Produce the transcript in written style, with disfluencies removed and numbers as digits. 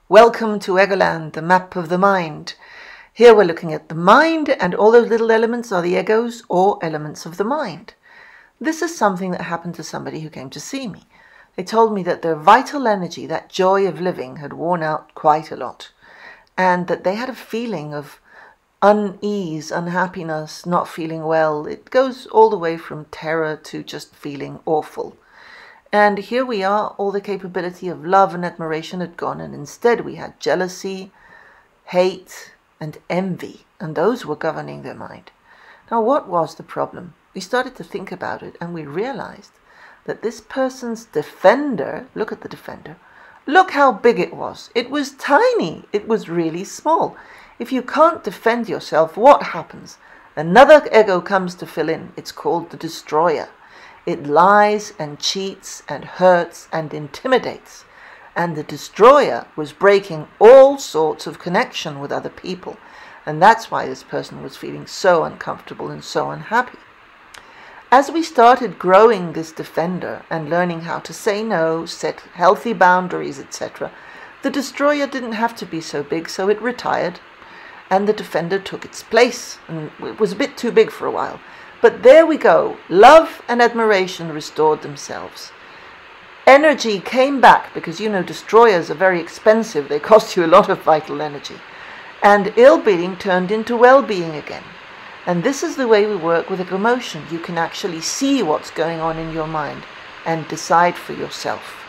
Welcome to Eggoland, the map of the mind. Here we're looking at the mind, and all those little elements are the egos or elements of the mind. This is something that happened to somebody who came to see me. They told me that their vital energy, that joy of living, had worn out quite a lot, and that they had a feeling of unease, unhappiness, not feeling well. It goes all the way from terror to just feeling awful. And here we are, all the capability of love and admiration had gone, and instead we had jealousy, hate, and envy, and those were governing their mind. Now, what was the problem? We started to think about it, and we realized that this person's defender, look at the defender, look how big it was. It was tiny. It was really small. If you can't defend yourself, what happens? Another ego comes to fill in. It's called the destroyer. It lies and cheats and hurts and intimidates. And the destroyer was breaking all sorts of connection with other people. And that's why this person was feeling so uncomfortable and so unhappy. As we started growing this defender and learning how to say no, set healthy boundaries, etc., the destroyer didn't have to be so big, so it retired. And the defender took its place. And it was a bit too big for a while. But there we go. Love and admiration restored themselves. Energy came back because, destroyers are very expensive. They cost you a lot of vital energy. And ill-being turned into well-being again. And this is the way we work with Eggomotion. You can actually see what's going on in your mind and decide for yourself.